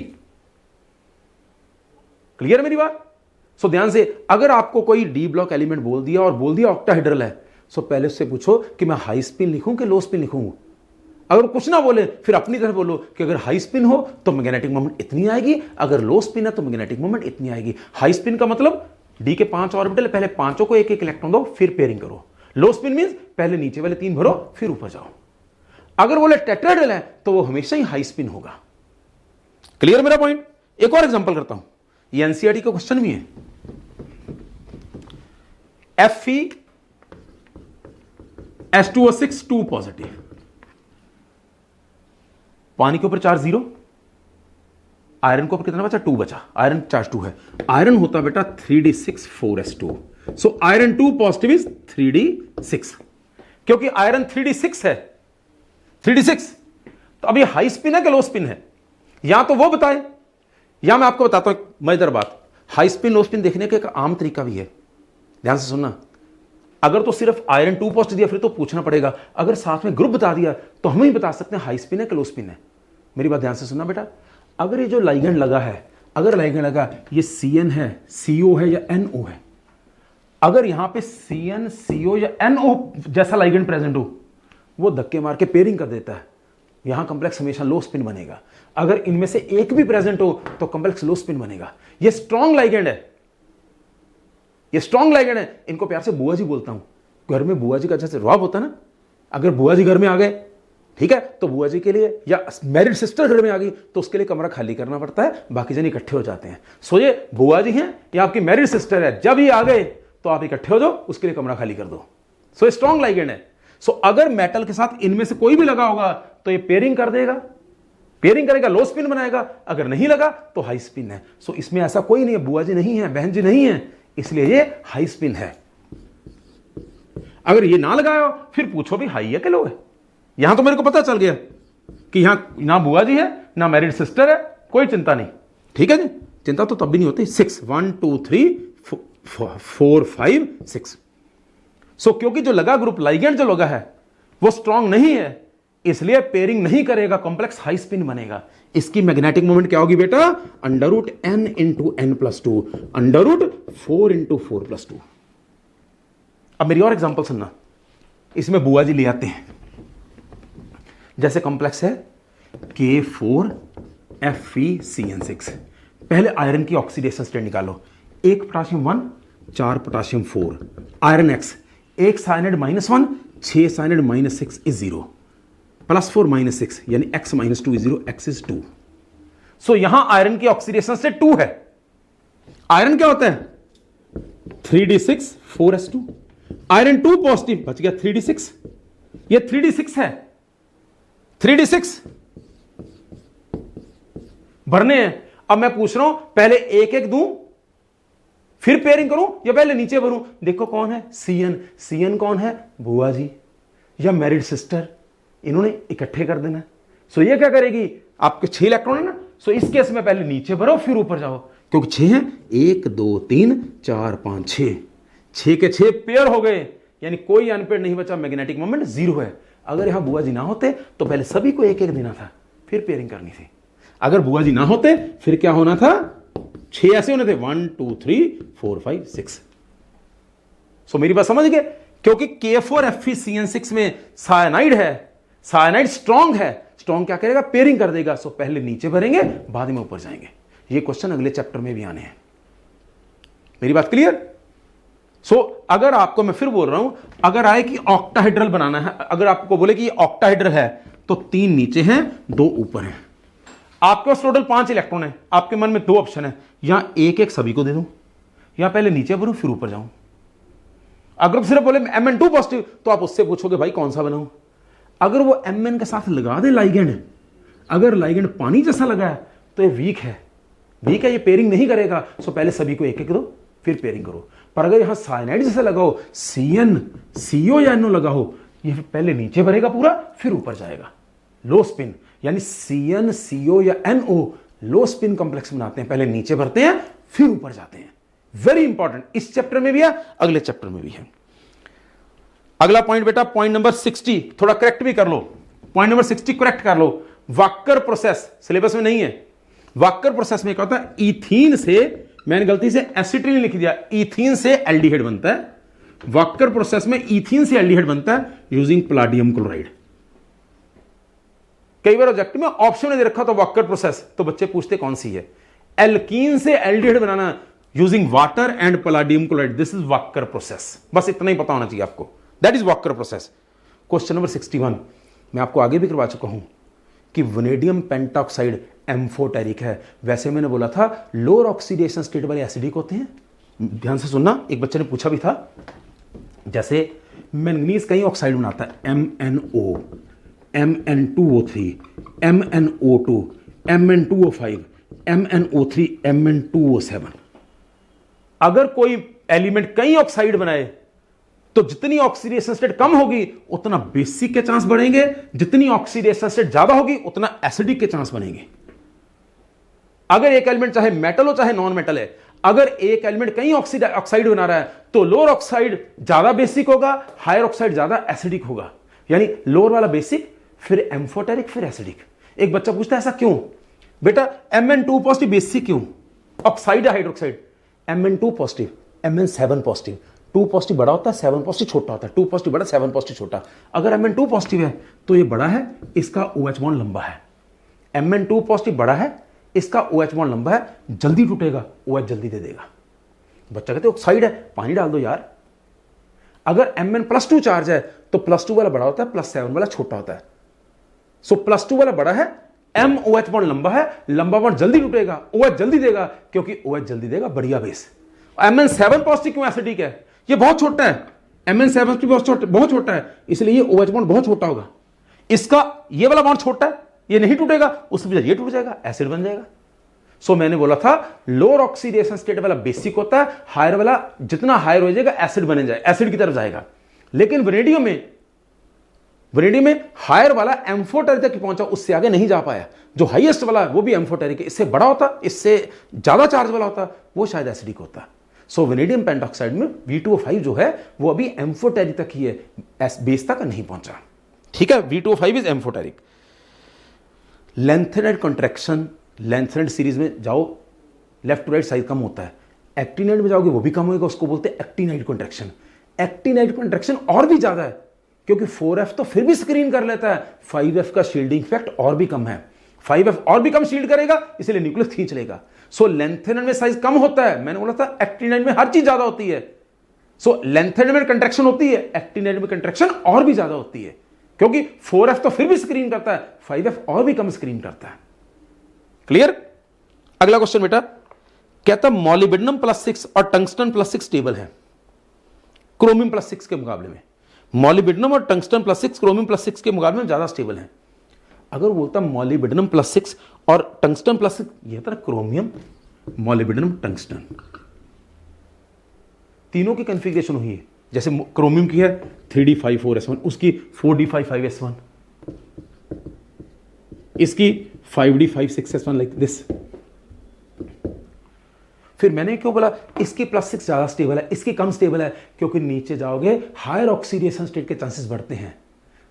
क्लियर मेरी बात? सो ध्यान से, अगर आपको कोई डी ब्लॉक एलिमेंट बोल दिया और बोल दिया ऑक्टाहेड्रल है, सो पहले उससे पूछो कि मैं हाई स्पिन लिखूं कि लो स्पिन लिखूं। अगर कुछ ना बोले फिर अपनी तरफ बोलो कि अगर हाई स्पिन हो तो मैग्नेटिक मोमेंट इतनी आएगी, अगर लो स्पिन है तो मैग्नेटिक मोमेंट इतनी आएगी। हाई स्पिन का मतलब डी के 5 ऑर्बिटल, पहले पांचों को एक एक इलेक्ट्रॉन दो फिर पेयरिंग करो। लो स्पिन मींस पहले नीचे वाले 3 भरो फिर ऊपर जाओ। अगर बोले टेट्राहेड्रल है तो वो हमेशा ही हाई स्पिन होगा। क्लियर मेरा पॉइंट? एक और एग्जांपल करता हूं, ये एनसीईआरटी का क्वेश्चन भी है। Fe(S2O6) 2 पॉजिटिव, पानी के ऊपर चार्ज 0, आयरन के ऊपर कितना बचा, 2 बचा, आयरन चार्ज 2 है। आयरन होता बेटा 3d6 4s2, so iron 2 positive is 3d6। क्योंकि आयरन 3d6 है, 3d6, तो अभी हाई स्पिन है कि लो स्पिन है, या तो वो बताए या मैं आपको बताता हूं एक मजेदार बात। हाई स्पिन लो स्पिन देखने का एक आम तरीका भी है, ध्यान से सुनना। अगर तो सिर्फ आयरन 2 पॉजिटिव दिया फिर तो पूछना पड़ेगा, अगर साथ में ग्रुप बता दिया तो हम ही बता सकते हैं हाई स्पिन है कि लो स्पिन है। मेरी बात ध्यान से सुनना बेटा, अगर ये जो लाइगेंड लगा है, अगर लाइगेंड लगा ये CN है, CO है या NO है, अगर यहां पे CN CO या NO जैसा लाइगेंड प्रेजेंट हो, वो धक्के मार के पेयरिंग कर देता है, यहां कंप्लेक्स हमेशा लो स्पिन बनेगा। अगर इनमें से एक भी प्रेजेंट हो तो कंप्लेक्स लो स्पिन बनेगा। ये स्ट्रॉन्ग लाइगेंड है, ये स्ट्रॉन्ग लाइगेंड है। इनको प्यार से बुआ जी बोलता हूं। घर में बुआ जी का जैसे रुआब होता ना, अगर बुआ जी घर में आ गए, ठीक है, तो बुआ जी के लिए या मैरिड सिस्टर घर में आ गई तो उसके लिए कमरा खाली करना पड़ता है, बाकी जन इकट्ठे हो जाते हैं। सो ये बुआ जी हैं या आपकी मैरिड सिस्टर है, जब ये आ गए तो आप इकट्ठे हो जाओ, उसके लिए कमरा खाली कर दो। सो ये स्ट्रॉन्ग लाइगेंड है। सो अगर मेटल के साथ इनमें से कोई भी लगा होगा तो ये पेयरिंग कर देगा, पेयरिंग करेगा, लो स्पिन बनाएगा। अगर नहीं लगा तो हाई स्पिन है। सो इसमें ऐसा कोई नहीं है, बुआ जी नहीं है, बहन जी नहीं है, इसलिए ये हाई स्पिन है। अगर ये ना लगाया फिर पूछो भी हाई है कि लो है। यहां तो मेरे को पता चल गया कि यहां ना बुआ जी है ना मैरिड सिस्टर है, कोई चिंता नहीं, ठीक है जी। चिंता तो तब भी नहीं होती। 6 1 2 3 4 5 6। सो क्योंकि जो लगा ग्रुप लाइगेंड जो लगा है वो स्ट्रांग नहीं है, इसलिए पेयरिंग नहीं करेगा, कॉम्प्लेक्स हाई स्पिन बनेगा। इसकी मैग्नेटिक मोमेंट क्या होगी बेटा, √n × n+2, √4 × 4+2। अब मेरी और एग्जांपल सुनना, इसमें बुआ जी ले आते हैं। जैसे कॉम्प्लेक्स है K4Fe(CN6), पहले आयरन की ऑक्सीडेशन स्टेट निकालो। 1 potassium 1, 4 potassium 4, iron X, 1 cyanide -1, 6 cyanide -6 is 0, +4 -6 यानी X - 2 इज 0, X इज 2। सो यहां आयरन की ऑक्सीडेशन स्टेट 2 है। आयरन क्या होता है 3d6 4s2, आयरन 2 पॉजिटिव बच गया 3d6, ये 3d6 है, 3d6 भरने हैं। अब मैं पूछ रहा हूं पहले एक एक दूं फिर पेयरिंग करूं या पहले नीचे भरूं। देखो कौन है, CN कौन है, बुआ जी या मैरिड सिस्टर, इन्होंने इकट्ठे कर देना। सो ये क्या करेगी, आपके 6 इलेक्ट्रॉन है ना, सो इस केस में पहले नीचे भरो फिर ऊपर जाओ, क्योंकि 6 है, 1 2 3 4 5 6, 6 के 6 पेयर हो गए, यानी कोई अनपेयर नहीं बचा, मैग्नेटिक मोमेंट 0 है। अगर यहां बुआ जी ना होते तो पहले सभी को एक एक देना था फिर पेयरिंग करनी थी। अगर बुआ जी ना होते फिर क्या होना था, 6 ऐसे होने थे, 1 2 3 4 5 6। सो मेरी बात समझ गए, क्योंकि K4Fe(CN6) में साइनाइड है, साइनाइड स्ट्रॉन्ग है, स्ट्रॉन्ग क्या करेगा, पेयरिंग कर देगा। सो पहले नीचे भरेंगे बाद में ऊपर जाएंगे। ये क्वेश्चन अगले चैप्टर में भी आने हैं। मेरी बात क्लियर? सो अगर आपको, मैं फिर बोल रहा हूं, अगर आए कि ऑक्टाहेड्रल बनाना है, अगर आपको बोले कि ऑक्टाहेड्रल है तो 3 नीचे हैं 2 ऊपर हैं, आपके पास टोटल 5 इलेक्ट्रॉन है, आपके मन में 2 ऑप्शन है, यहां एक एक सभी को दे दूं या पहले नीचे भरूं फिर ऊपर जाऊं। अगर सिर्फ बोले Mn2 पॉजिटिव तो आप उससे पूछोगे भाई कौन सा बनाऊं। अगर वो Mn के साथ लगा दे लाइगेंड, अगर लाइगेंड पानी जैसा लगा है तो ये वीक है, ये पेयरिंग नहीं करेगा। सो पहले सभी को एक एक दो फिर पेयरिंग करो। पर अगर यहां साइनाइड जैसा लगाओ, CN CO या NO लगा हो, ये पहले नीचे भरेगा पूरा फिर ऊपर जाएगा। लो स्पिन, यानी CN CO या NO लो स्पिन कॉम्प्लेक्स बनाते हैं, पहले नीचे भरते हैं फिर ऊपर जाते हैं। वेरी इंपॉर्टेंट, इस चैप्टर में भी है, अगले चैप्टर में भी है। अगला पॉइंट बेटा, पॉइंट नंबर 60, थोड़ा करेक्ट भी कर लो, पॉइंट नंबर 60 करेक्ट कर लो। वाकर प्रोसेस सिलेबस में नहीं है। वाकर प्रोसेस में क्या होता है, इथीन से, मैंने गलती से एसिटिलीन लिख दिया, इथीन से एल्डिहाइड बनता है। वाकर प्रोसेस में इथीन से एल्डिहाइड बनता है यूजिंग पलाडियम क्लोराइड। कई बार ऑब्जेक्ट में ऑप्शन में दे रखा तो वाकर प्रोसेस, तो बच्चे पूछते कौन सी है। एल्कीन से aldehyde banana using water and Palladium chloride, this is walker process. बस इतना ही पता होना चाहिए आपको, that is walker process. Question number 61 मैं आपको आगे भी करवा चुका हूं कि वनेडियम पेंटॉक्साइड एम्फोटेरिक है। वैसे मैंने बोला था लोअर ऑक्सीडेशन स्टेट वाले एसिडिक होते हैं। ध्यान से सुनना, एक बच्चे ने पूछा भी था, जैसे मैंगनीज कई ऑक्साइड बनाता है, MnO, Mn2O3, MnO2, Mn2O5, MnO3, Mn2O7। अगर कोई एलिमेंट कई ऑक्साइड बनाए तो जितनी ऑक्सीडेशन स्टेट कम होगी उतना बेसिक के चांस बढ़ेंगे, जितनी ऑक्सीडेशन स्टेट ज्यादा होगी उतना एसिडिक के चांस बनेंगे। अगर एक एलिमेंट चाहे मेटल हो चाहे नॉन मेटल है, अगर एक एलिमेंट कई ऑक्साइड बना रहा है तो लोअर ऑक्साइड ज्यादा बेसिक होगा, हायर ऑक्साइड ज्यादा एसिडिक होगा। यानी लोअर वाला बेसिक, फिर एम्फोटेरिक, फिर एसिडिक। एक बच्चा पूछता है ऐसा क्यों बेटा, Mn2 पॉजिटिव बेसिक क्यों, oxide hydroxide, Mn2 positive, Mn7 positive. 2 positive बड़ा होता है, 7 पॉजिटिव छोटा होता है, 2 पॉजिटिव बड़ा, 7 पॉजिटिव छोटा। अगर Mn2 पॉजिटिव है तो ये बड़ा है, इसका OH बॉन्ड लंबा है। Mn2 पॉजिटिव बड़ा है, इसका OH बॉन्ड लंबा है, जल्दी टूटेगा, OH जल्दी दे देगा। बच्चा कहते ऑक्साइड है, पानी डाल दो यार। अगर Mn+2 चार्ज है तो +2 वाला बड़ा होता है, +7 वाला छोटा होता है। सो +2 वाला बड़ा है, MOH बॉन्ड लंबा है, लंबा बॉन्ड जल्दी टूटेगा, OH जल्दी देगा, क्योंकि OH जल्दी देगा, बढ़िया बेस। Mn7 पॉजिटिव क्यों एसिडिक है, ये बहुत छोटा है, Mn7 बहुत छोटा है, इसलिए ये OH बॉन्ड बहुत छोटा होगा। इसका ये वाला बॉन्ड छोटा है, ये नहीं टूटेगा, उसमें ये टूट जाएगा, एसिड बन जाएगा। सो मैंने बोला था लोअर ऑक्सीडेशन स्टेट वाला बेसिक होता है, हायर वाला जितना हायर हो जाएगा एसिड बने जाए, एसिड की तरफ जाएगा। लेकिन वनेडियम में हायर वाला एम्फोटेरिक तक पहुंचा, उससे आगे नहीं जा पाया। जो हाईएस्ट वाला है वो भी एम्फोटेरिक है, इससे बड़ा होता, इससे ज्यादा चार्ज वाला होता, वो शायद एसिडिक होता। सो वनेडियम पेंटॉक्साइड में V2O5 जो है वो अभी एम्फोटेरिक तक ही है, बेस तक नहीं पहुंचा। ठीक है, V2O5 is amphoteric. Lanthanide contraction, lanthanide series में जाओ, लेफ्ट टू राइट साइज कम होता है। एक्टिनाइड में जाओगे वो भी कम होगा, उसको बोलते हैं एक्टिनाइड कॉन्ट्रैक्शन। एक्टिनाइड कॉन्ट्रैक्शन और भी ज्यादा है, क्योंकि 4F तो फिर भी स्क्रीन कर लेता है, 5F का शील्डिंग इफेक्ट और भी कम है। 5F और भी कम शील्ड करेगा, इसलिए न्यूक्लियस खींच लेगा। सो लेंथेनाइड में साइज कम होता है, मैंने बोला था एक्टिनाइड में हर चीज ज्यादा होती है। सो लेंथेनाइड में कंट्रैक्शन होती है, एक्टिनाइड में कंट्रैक्शन और भी ज्यादा होती है, क्योंकि 4F तो फिर भी स्क्रीन करता है, 5F और भी कम स्क्रीन करता है। क्लियर? अगला क्वेश्चन बेटा, कहता मॉलिब्डेनम +6 और टंगस्टन +6 स्टेबल है क्रोमियम +6 के मुकाबले में। मॉलिब्डेनम और टंगस्टन +6 क्रोमियम +6 के मुकाबले में ज्यादा स्टेबल है। अगर बोलता मॉलिब्डेनम +6 और टंगस्टन +6, यह था क्रोमियम, मॉलिब्डेनम, टंगस्टन, तीनों की कॉन्फ़िगरेशन हुई है। जैसे क्रोमियम की है 3d5,4s1, उसकी 4d5,5s1, इसकी 5d5,6s1, लाइक दिस। फिर मैंने क्यों बोला इसकी +6 ज्यादा स्टेबल है, इसकी कम स्टेबल है, क्योंकि नीचे जाओगे हायर ऑक्सीडेशन स्टेट के चांसेस बढ़ते हैं।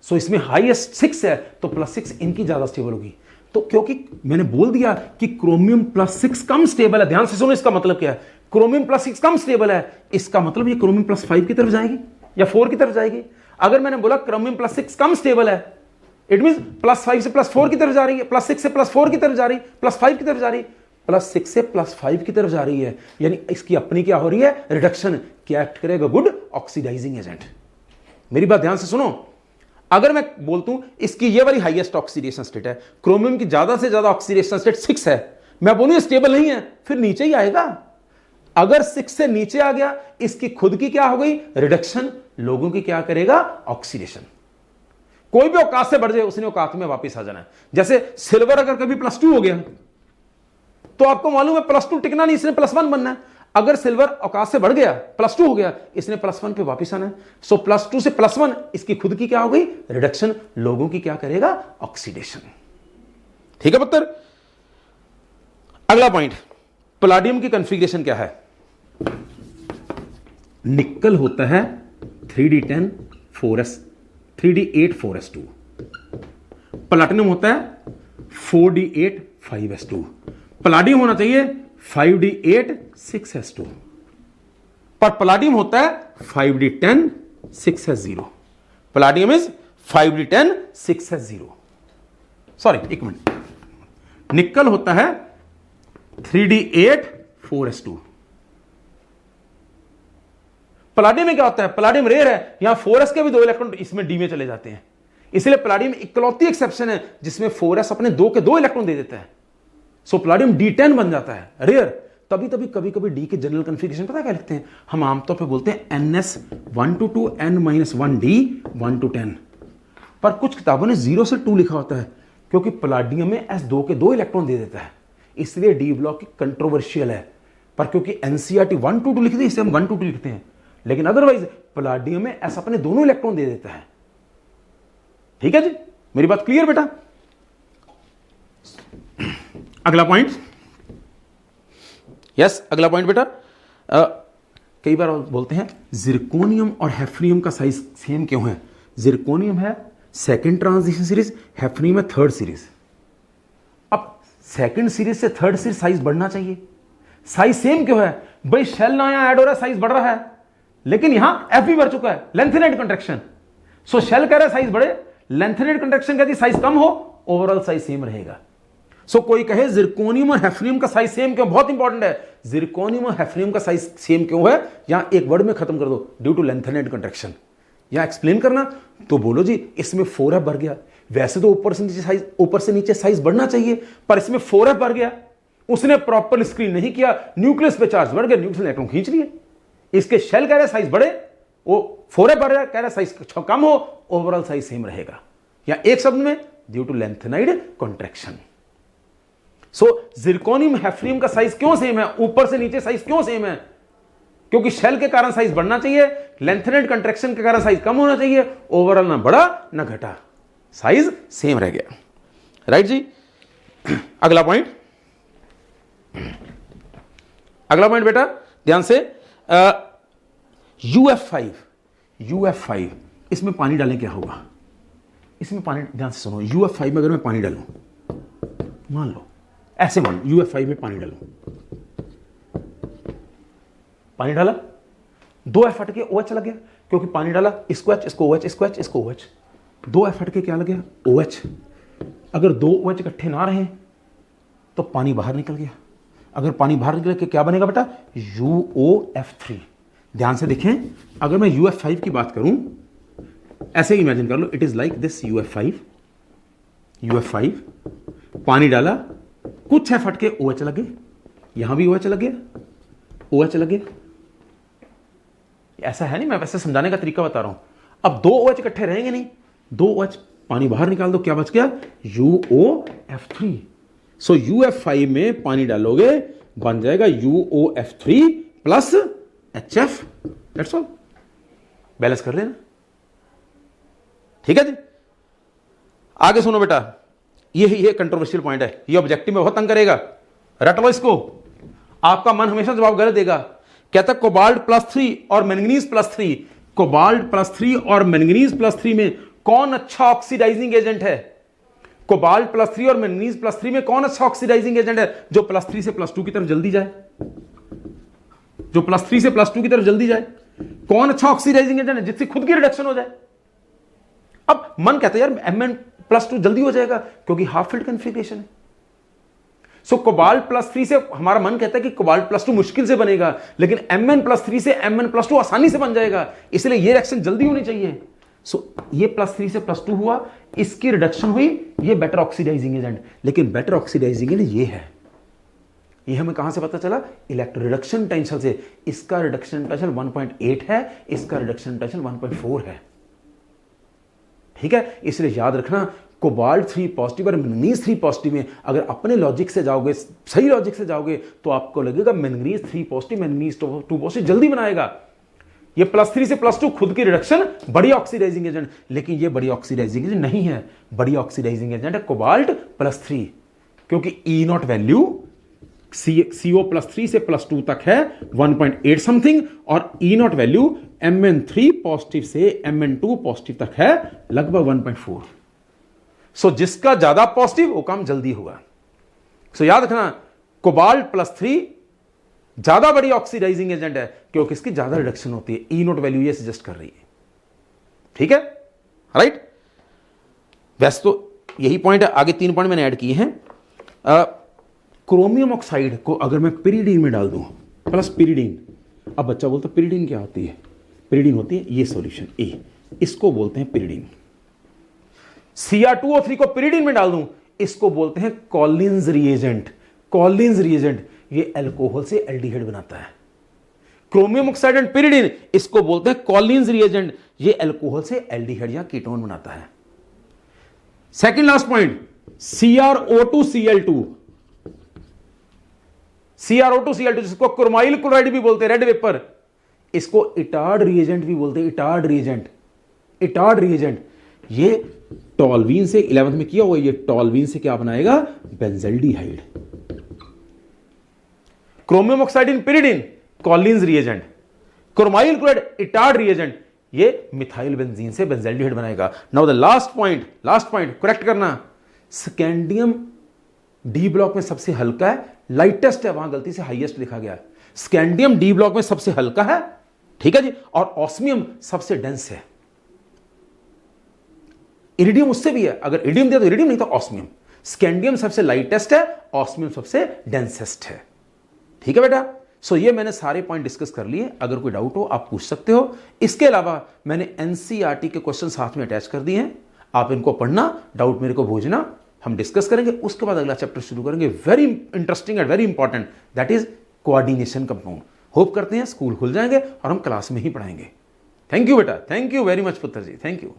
सो इसमें हाईएस्ट 6 है तो +6 इनकी ज्यादा स्टेबल होगी। तो क्योंकि मैंने बोल दिया कि क्रोमियम +6 कम स्टेबल है, ध्यान से सुनो इसका मतलब क्या है। क्रोमियम +6 कम स्टेबल है, इसका मतलब ये क्रोमियम +5 की तरफ जाएगी या 4 की तरफ जाएगी। अगर मैंने बोला क्रोमियम +6 कम स्टेबल है, इट मीन +5 से +4 की तरफ जा रही है, +6 से +4 की तरफ जा रही, +5 की तरफ जा रही, +6 से +5 की तरफ जा रही है, यानी इसकी अपनी क्या हो रही है, रिडक्शन। क्या एक्ट करेगा, गुड ऑक्सीडाइजिंग एजेंट। मेरी बात ध्यान से सुनो। अगर मैं बोलता हूं इसकी ये वाली हाईएस्ट ऑक्सीडेशन स्टेट है, क्रोमियम की ज्यादा से ज्यादा ऑक्सीडेशन स्टेट 6 है, मैं बोलूं ये स्टेबल नहीं है, फिर नीचे ही आएगा। अगर 6 से नीचे आ गया, इसकी खुद की क्या हो गई, रिडक्शन, लोगों की क्या करेगा, ऑक्सीडेशन। कोई भी औकात से बढ़ जाए उसने औकात में वापस आ जाना है। जैसे सिल्वर अगर कभी +2 हो गया तो आपको मालूम है +2 टिकना नहीं, इसने +1 बनना है। अगर सिल्वर औकात से बढ़ गया, +2 हो गया, इसने +1 पे वापस आना है। सो +2 से +1 इसकी खुद की क्या हो गई, रिडक्शन। लोगों की क्या करेगा, ऑक्सीडेशन। ठीक है पुत्र। अगला पॉइंट, पैलेडियम की कॉन्फ़िगरेशन क्या है। निकल होता है 3d10 4s 3d8 4s2, platinum होता है 4d8 5s2, पैलेडियम होना चाहिए 5d8 6s2, पर पैलेडियम होता है 5d10 6s0। Palladium is 5d10 6s0। Sorry, एक मिनट, निकल होता है 3d8 4s2। पैलेडियम में क्या होता है, पैलेडियम रेयर है, यहां 4s के भी 2 इलेक्ट्रॉन इसमें डी में चले जाते हैं, इसलिए पैलेडियम इकलौती एक्सेप्शन है जिसमें 4s अपने 2 के 2 इलेक्ट्रॉन दे देता है। सो पैलेडियम D10 बन जाता है, रेयर। तभी कभी कभी डी के जनरल कॉन्फ़िगरेशन पता क्या लिखते हैं, हम आमतौर पे बोलते हैं NS1 to 2 N-1D 1 to 10, पर कुछ किताबों ने 0 से 2 लिखा होता है क्योंकि पैलेडियम में S2 के 2 इलेक्ट्रॉन दे देता है, इसलिए डी ब्लॉक की कंट्रोवर्शियल है। पर क्योंकि NCERT 1 to 2 लिखते हैं, इसलिए हम 1 to 2 लिखते हैं, लेकिन अदरवाइज पैलेडियम में S अपने दोनों इलेक्ट्रॉन दे देता है। ठीक है जी, मेरी बात क्लियर बेटा। अगला पॉइंट, यस अगला पॉइंट बेटा, कई बार बोलते हैं जिरकोनियम और हैफ्नियम का साइज सेम क्यों है। जिरकोनियम है सेकंड ट्रांजिशन सीरीज, हैफ्नियम है थर्ड सीरीज। अब सेकंड सीरीज से थर्ड सीरीज साइज बढ़ना चाहिए, साइज सेम क्यों है भाई, शेल नया ऐड हो रहा है, साइज बढ़ रहा है, लेकिन यहां एफ भी बढ़ चुका है, लेंथेनेड कंट्रैक्शन। सो शेल कह रहा है साइज बढ़े, लेंथेनेड कंट्रैक्शन कहती है साइज कम हो, ओवरऑल साइज सेम रहेगा। सो कोई कहे जिरकोनियम और हैफ्नियम का साइज सेम क्यों, बहुत इंपॉर्टेंट है, जिरकोनियम और हैफ्नियम का साइज सेम क्यों है, यहां एक वर्ड में खत्म कर दो, ड्यू टू लेंथेनेड कंट्रैक्शन। यहां एक्सप्लेन करना तो बोलो जी इसमें 4f बढ़ गया, वैसे तो ऊपर से नीचे साइज बढ़ना चाहिए, पर इसमें 4f बढ़ गया, उसने प्रॉपर स्क्रीन नहीं किया, न्यूक्लियस पे चार्ज बढ़ गया, न्यूक्लियस इलेक्ट्रॉन खींच लिए, इसके शेल कह रहे साइज बढ़े, वो 4f बढ़ रहा, कह रहा साइज कम हो, ओवरऑल साइज सेम रहेगा। या एक शब्द में due to lanthanide contraction. So zirconium hafnium का साइज क्यों सेम है, ऊपर से नीचे साइज क्यों सेम है, क्योंकि शेल के कारण साइज बढ़ना चाहिए, लेंथेनेड कंट्रैक्शन के कारण साइज कम होना चाहिए, ओवरऑल ना बढ़ा ना घटा, साइज सेम रह गया। राइट जी। अगला पॉइंट, अगला पॉइंट बेटा ध्यान से, UF5 इसमें पानी डालें क्या होगा, इसमें पानी, ध्यान से सुनो, UF5 में अगर मैं पानी डालूं, मान लो ऐसे, मान UF5 में पानी डालूं, पानी डाला, 2F हट के OH लग गया, क्योंकि पानी डाला, इसको H, इसको OH, इसको H, इसको OH, 2F हट के क्या लग गया, OH। अगर 2 OH इकट्ठे ना रहे तो पानी बाहर निकल गया, अगर पानी बाहर निकल के क्या बनेगा बेटा, UOF3। ध्यान से देखें, अगर मैं UF5 की बात करूं, ऐसे इमेजिन कर लो, it is like this UF5, पानी डाला, कुछ F हट के OH लगे, यहां भी OH लगे, OH लगे, ऐसा है नहीं, मैं वैसे समझाने का तरीका बता रहा हूं। अब 2 OH इकट्ठे रहेंगे नहीं, 2 OH, पानी बाहर निकाल दो, क्या बच गया, UOF3। सो UF5 में पानी डालोगे, बन जाएगा UOF3 plus HF, that's all, balance कर लेना। ठीक है जी। आगे सुनो बेटा, ये कंट्रोवर्शियल पॉइंट है, ये ऑब्जेक्टिव में बहुत तंग करेगा, रट लो इसको, आपका मन हमेशा जवाब गलत देगा। कहता है कोबाल्ट +3 और मैंगनीज +3, कोबाल्ट +3 और मैंगनीज +3 में कौन अच्छा ऑक्सीडाइजिंग एजेंट है, कोबाल्ट +3 और मैंगनीज +3 में कौन अच्छा ऑक्सीडाइजिंग एजेंट है, जो +3 से +2 की तरफ जल्दी जाए, जो +3 से +2 की तरफ जल्दी जाए, कौन अच्छा ऑक्सीडाइजिंग एजेंट है जिससे खुद की रिडक्शन हो जाए। अब मन कहता है यार Mn+2 जल्दी हो जाएगा क्योंकि हाफ फील्ड कॉन्फ़िगरेशन है। सो कोबाल्ट +3 से हमारा मन कहता है कि कोबाल्ट +2 मुश्किल से बनेगा, लेकिन Mn+3 से Mn+2 आसानी से बन जाएगा, इसलिए ये रिएक्शन जल्दी होनी चाहिए। सो ये +3 से +2 हुआ, इसकी रिडक्शन हुई, ये बेटर ऑक्सीडाइजिंग एजेंट, लेकिन बेटर ऑक्सीडाइजिंग एजेंट ये है, ये हमें कहां से पता चला, इलेक्ट्रो रिडक्शन टेंशन से। इसका रिडक्शन टेंशन 1.8 है, इसका रिडक्शन टेंशन 1.4 है। ठीक है, इसलिए याद रखना कोबाल्ट 3 पॉजिटिव और मैंगनीज 3 पॉजिटिव में अगर अपने लॉजिक से जाओगे, सही लॉजिक से जाओगे, तो आपको लगेगा मैंगनीज 3 पॉजिटिव मैंगनीज 2 पॉजिटिव जल्दी बनाएगा। ये +3 से +2 खुद की रिडक्शन, बड़ी ऑक्सीडाइजिंग एजेंट, लेकिन ये बड़ी ऑक्सीडाइजिंग एजेंट नहीं है। बड़ी ऑक्सीडाइजिंग एजेंट है कोबाल्ट +3, क्योंकि E0 वैल्यू CO+3 से +2 तक है 1.8 समथिंग, और E0 वैल्यू Mn3 पॉजिटिव से Mn2 पॉजिटिव तक है लगभग 1.4। सो जिसका ज्यादा पॉजिटिव वो काम जल्दी होगा। सो याद रखना, कोबाल्ट +3 ज्यादा बड़ी ऑक्सीडाइजिंग एजेंट है क्योंकि इसकी ज्यादा रिडक्शन होती है। E0 वैल्यू ये सजेस्ट कर रही है। ठीक है, राइट। वैसे तो यही पॉइंट है, आगे 3 पॉइंट मैंने ऐड किए हैं। क्रोमियम ऑक्साइड को अगर मैं पिरिडीन में डाल दूं प्लस पिरिडीन, अब बच्चा बोलता पिरिडीन क्या होती है? पिरिडीन होती है ये सॉल्यूशन ए, इसको बोलते हैं पिरिडीन। Cr2O3 को पिरिडीन में डाल दूं, इसको बोलते हैं कॉलिन्स रिएजेंट। कॉलिन्स रिएजेंट ये अल्कोहल से एल्डिहाइड बनाता है। क्रोमियम ऑक्साइड एंड पिरिडीन, इसको बोलते हैं कॉलिन्स रिएजेंट, ये अल्कोहल से एल्डिहाइड या कीटोन बनाता है। Second last point, CrO2Cl2, CrO2Cl2 जिसको क्रोमाइल क्लोराइड भी बोलते हैं, रेड वेपर, इसको इटार्ड रिएजेंट भी बोलते हैं। इटार्ड रिएजेंट, इटार्ड रिएजेंट, ये टॉल्वीन से 11th में किया हुआ, ये टॉल्वीन से क्या बनाएगा? Benzaldehyde. Chromium oxide in pyridine Collins reagent, chromyl chloride Etard reagent, ये मिथाइल बेंजीन से बेंजल्डिहाइड बनाएगा। Now the last point correct करना, स्कैंडियम डी ब्लॉक में सबसे हल्का है, लाइटेस्ट है, वहां गलती से हाईएस्ट लिखा गया है। स्कैंडियम डी ब्लॉक में सबसे हल्का है, ठीक है जी, और ऑस्मियम सबसे डेंस है। इरिडियम उससे भी है, अगर इरिडियम दिया तो इरिडियम, नहीं तो ऑस्मियम। स्कैंडियम सबसे लाइटेस्ट है, ऑस्मियम सबसे डेंसेस्ट है। ठीक है बेटा। सो ये मैंने सारे पॉइंट डिस्कस कर लिए, अगर कोई डाउट हो आप पूछ सकते हो। इसके अलावा मैंने एनसीईआरटी के क्वेश्चन साथ में अटैच कर दिए हैं, आप इनको पढ़ना, डाउट मेरे को भेजना, हम डिस्कस करेंगे। उसके बाद अगला चैप्टर शुरू करेंगे, very interesting and very important, that is coordination compound. Hope करते हैं स्कूल खुल जाएंगे और हम क्लास में ही पढ़ाएंगे। थैंक यू बेटा, थैंक यू वेरी मच पुत्र जी, थैंक यू।